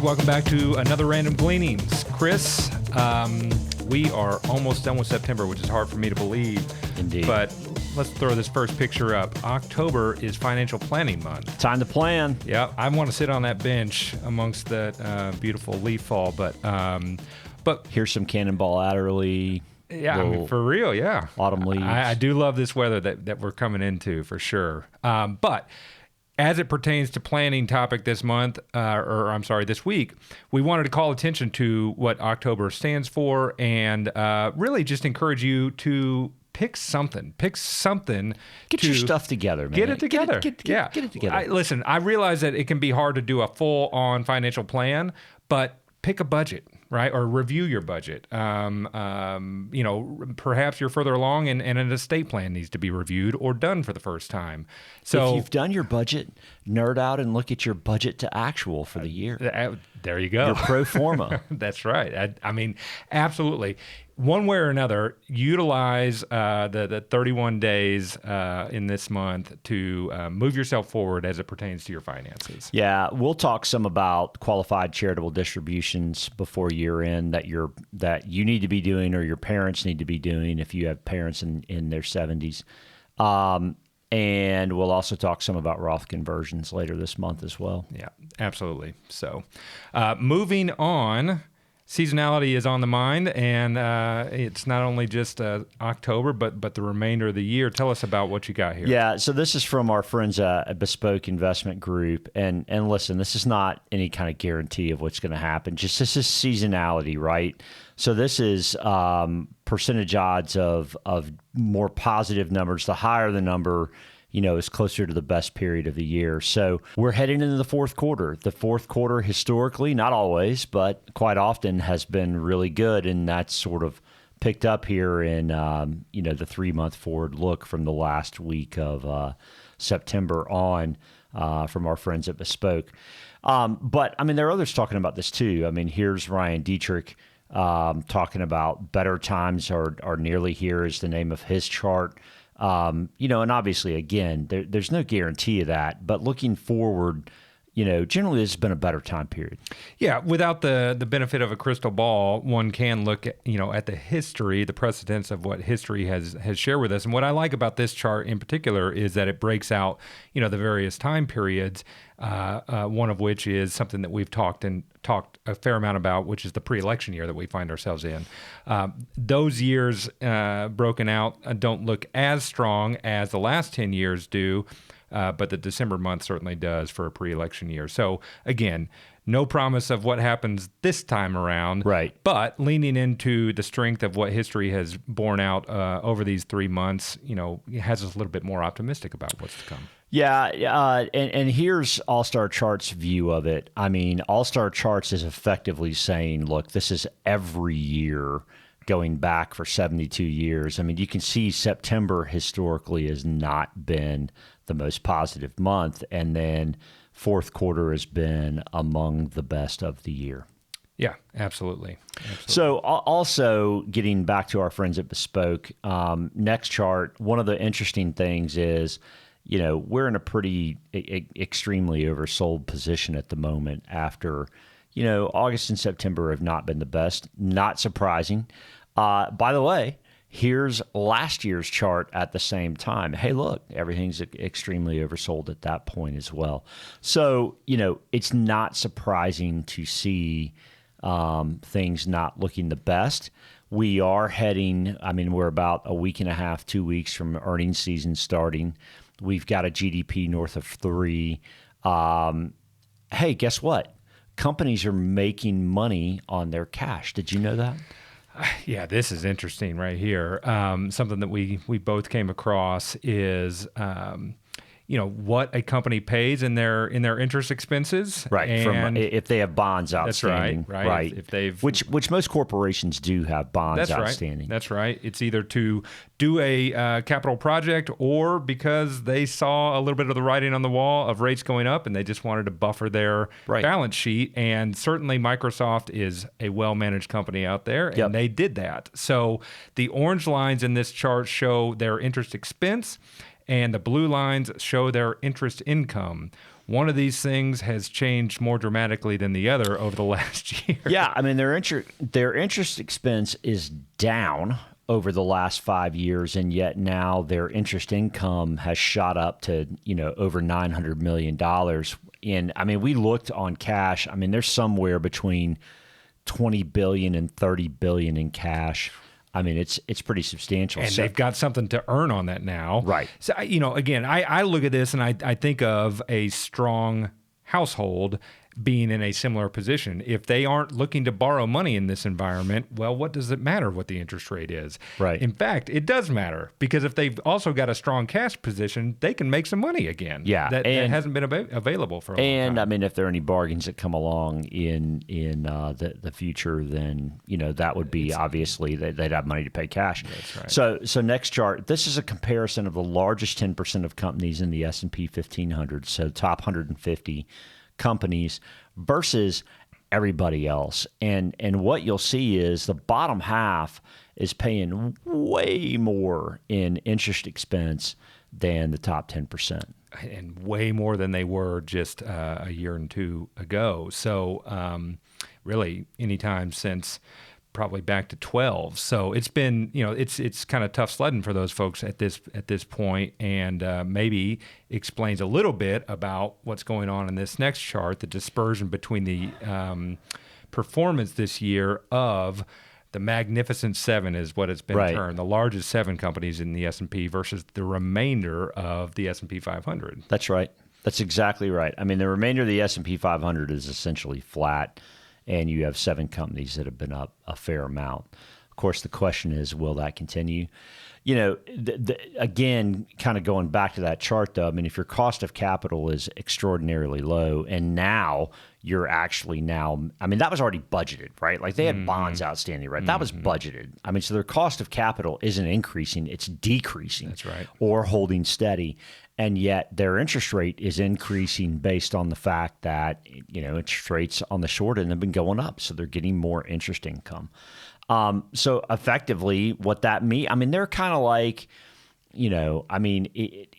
Welcome back to another Random Gleanings. Chris, we are almost done with September, which is hard for me to believe. Indeed. But let's throw this first picture up. October is financial planning month. Time to plan. Yeah, I want to sit on that bench amongst that beautiful leaf fall, but here's some Cannonball Adderley. Yeah, I mean, for real, yeah. Autumn leaves. I do love this weather that we're coming into for sure. But as it pertains to planning topic this month, this week, we wanted to call attention to what October stands for and really just encourage you to pick something. Get your stuff together, man. Get it together. Get it together. Listen, I realize that it can be hard to do a full-on financial plan, but pick a budget, right? Or review your budget. Perhaps you're further along and an estate plan needs to be reviewed or done for the first time. So if you've done your budget, nerd out and look at your budget to actual for the year. There you go. Your pro forma. That's right. I mean, absolutely. One way or another, utilize the 31 days in this month to move yourself forward as it pertains to your finances. Yeah, we'll talk some about qualified charitable distributions before year end that you need to be doing or your parents need to be doing if you have parents in their 70s. And we'll also talk some about Roth conversions later this month as well. Yeah, absolutely. So moving on. Seasonality is on the mind, and it's not only just October, but the remainder of the year. Tell us about what you got here. Yeah, so this is from our friends at Bespoke Investment Group, and listen, this is not any kind of guarantee of what's going to happen. Just this is seasonality, right? So this is percentage odds of more positive numbers. The higher the number, is closer to the best period of the year. So we're heading into the fourth quarter. The fourth quarter historically, not always, but quite often has been really good. And that's sort of picked up here in, the 3-month forward look from the last week of September on from our friends at Bespoke. But, I mean, there are others talking about this too. I mean, here's Ryan Dietrich talking about better times are nearly here is the name of his chart. And obviously, again, there's no guarantee of that. But looking forward, generally this has been a better time period. Yeah, without the benefit of a crystal ball, one can look at, at the history, the precedents of what history has shared with us. And what I like about this chart in particular is that it breaks out, the various time periods, one of which is something that we've talked a fair amount about, which is the pre-election year that we find ourselves in. Those years broken out don't look as strong as the last 10 years do, but the December month certainly does for a pre-election year. So again, no promise of what happens this time around, right? But leaning into the strength of what history has borne out over these 3 months, has us a little bit more optimistic about what's to come. Yeah, and here's All-Star Chart's view of it. I mean, All-Star Charts is effectively saying, look, this is every year going back for 72 years. I mean, you can see September historically has not been the most positive month, and then fourth quarter has been among the best of the year. Yeah, absolutely. So also getting back to our friends at Bespoke, next chart, one of the interesting things is, we're in a pretty extremely oversold position at the moment after, August and September have not been the best. Not surprising. By the way, here's last year's chart at the same time. Hey, look, everything's extremely oversold at that point as well. So, it's not surprising to see things not looking the best. We are we're about a week and a half, 2 weeks from earnings season starting. We've got a GDP north of 3. Hey, guess what? Companies are making money on their cash. Did you know that? Yeah, this is interesting right here. Something that we both came across is what a company pays in their interest expenses, right? And if they have bonds outstanding, that's right. If they've which most corporations do have bonds outstanding. That's right. It's either to do a capital project or because they saw a little bit of the writing on the wall of rates going up and they just wanted to buffer their balance sheet. And certainly Microsoft is a well-managed company out there, and they did that. So the orange lines in this chart show their interest expense, and the blue lines show their interest income. one of these things has changed more dramatically than the other over the last year. Yeah, I mean, their interest expense is down over the last 5 years, and yet now their interest income has shot up to, over $900 million. And I mean, we looked on cash. I mean, there's somewhere between 20 billion and 30 billion in cash. I mean, it's pretty substantial. And they've got something to earn on that now. Right. So, again, I look at this and I think of a strong household being in a similar position. If they aren't looking to borrow money in this environment, well, what does it matter what the interest rate is? Right. In fact, it does matter, because if they've also got a strong cash position, they can make some money again. Yeah. That hasn't been available for a long time. And I mean, if there are any bargains that come along in the future, then, that would be obviously they'd have money to pay cash. That's right. So next chart, this is a comparison of the largest 10% of companies in the S&P 1500. So top 150 companies versus everybody else. And what you'll see is the bottom half is paying way more in interest expense than the top 10%. And way more than they were just a year and two ago. So really, anytime since probably back to 12. So it's been, it's kind of tough sledding for those folks at this point, and maybe explains a little bit about what's going on in this next chart, the dispersion between the performance this year of the Magnificent Seven is what it's been termed, the largest 7 companies in the S&P versus the remainder of the S&P 500. That's right. That's exactly right. I mean, the remainder of the S&P 500 is essentially flat, and you have 7 companies that have been up a fair amount. Of course, the question is, will that continue? Again, kind of going back to that chart, though, I mean, if your cost of capital is extraordinarily low, and now you're actually I mean, that was already budgeted, right? Like they had bonds outstanding, right? That was budgeted. I mean, so their cost of capital isn't increasing, it's decreasing. That's right. Or holding steady. And yet their interest rate is increasing based on the fact that, interest rates on the short end have been going up. So they're getting more interest income. So effectively what that means, I mean, they're kind of like,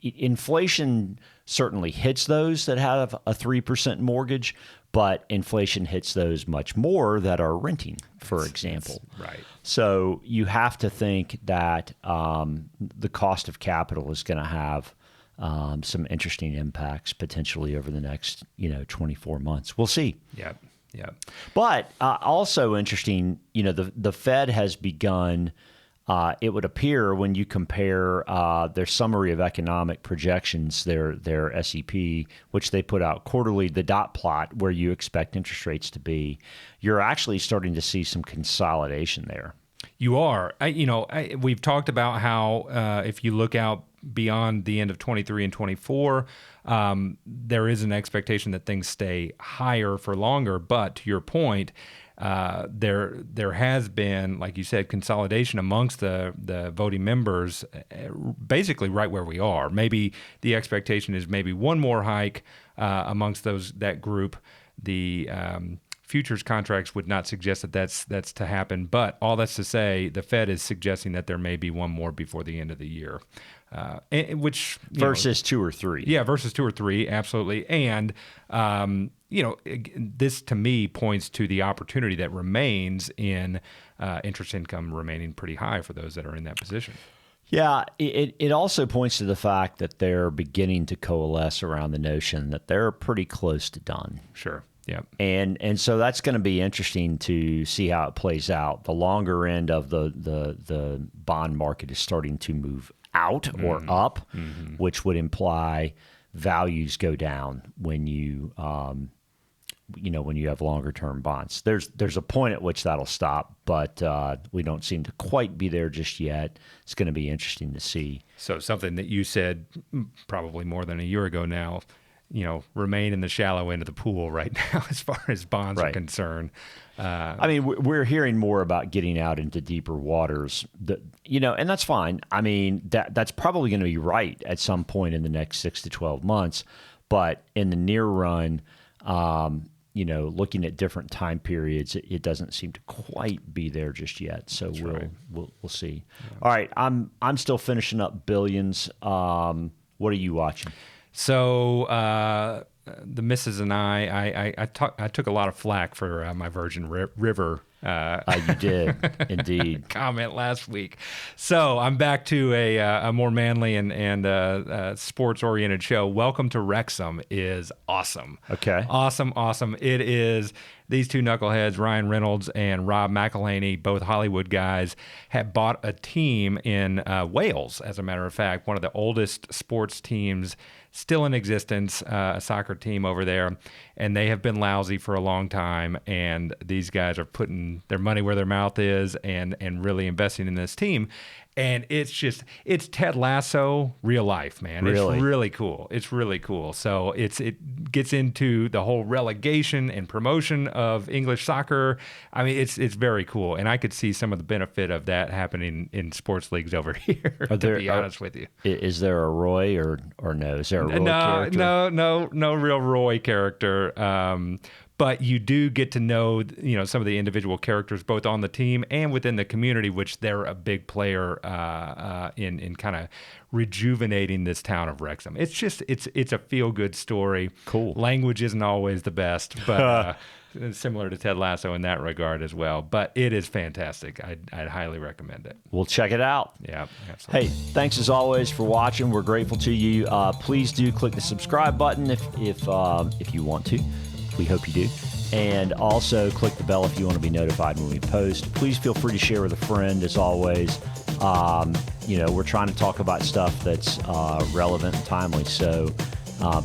inflation certainly hits those that have a 3% mortgage, but inflation hits those much more that are renting, for example. Right. So you have to think that the cost of capital is going to have some interesting impacts potentially over the next, 24 months. We'll see. Yeah. Yeah. But also interesting, the Fed has begun, it would appear when you compare their summary of economic projections, their SEP, which they put out quarterly, the dot plot where you expect interest rates to be, you're actually starting to see some consolidation there. You are. We've talked about how if you look out beyond the end of 23 and 24, there is an expectation that things stay higher for longer. But to your point, there has been, like you said, consolidation amongst the voting members, basically right where we are. Maybe the expectation is maybe one more hike amongst that group. The futures contracts would not suggest that that's to happen, but all that's to say, the Fed is suggesting that there may be one more before the end of the year, which versus 2 or 3. Yeah, versus 2 or 3, absolutely. And this to me points to the opportunity that remains in interest income remaining pretty high for those that are in that position. Yeah, it also points to the fact that they're beginning to coalesce around the notion that they're pretty close to done. Sure. Yep. And so that's going to be interesting to see how it plays out. The longer end of the bond market is starting to move out or up, which would imply values go down when you when you have longer term bonds. There's a point at which that'll stop, but we don't seem to quite be there just yet. It's going to be interesting to see. So something that you said probably more than a year ago now, remain in the shallow end of the pool right now as far as bonds are concerned. I mean, we're hearing more about getting out into deeper waters, and that's fine. I mean, that's probably going to be right at some point in the next 6 to 12 months. But in the near run, looking at different time periods, it doesn't seem to quite be there just yet. So we'll see. Yeah. All right, I'm still finishing up billions. What are you watching? So the missus and I took a lot of flack for my Virgin River. You did indeed comment last week. So I'm back to a more manly and sports oriented show. Welcome to Wrexham is awesome. Okay. Awesome. It is. These two knuckleheads, Ryan Reynolds and Rob McElhaney, both Hollywood guys, have bought a team in Wales, as a matter of fact, one of the oldest sports teams still in existence, a soccer team over there. And they have been lousy for a long time. And these guys are putting their money where their mouth is and really investing in this team. And it's Ted Lasso real life, man. Really? It's really cool. It's really cool. So it gets into the whole relegation and promotion of English soccer. I mean, it's very cool. And I could see some of the benefit of that happening in sports leagues over here, to be honest with you. Is there a Roy or no? Is there a Roy character? No real Roy character. But you do get to know, some of the individual characters, both on the team and within the community, which they're a big player in kind of rejuvenating this town of Wrexham. It's a feel-good story. Cool. Language isn't always the best, but similar to Ted Lasso in that regard as well. But it is fantastic. I'd highly recommend it. We'll check it out. Yeah, absolutely. Hey, thanks as always for watching. We're grateful to you. Please do click the subscribe button if you want to. We hope you do. And also click the bell if you want to be notified when we post. Please feel free to share with a friend, as always. We're trying to talk about stuff that's relevant and timely. So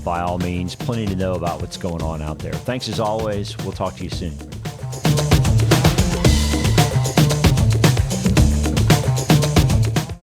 by all means, plenty to know about what's going on out there. Thanks as always. We'll talk to you soon.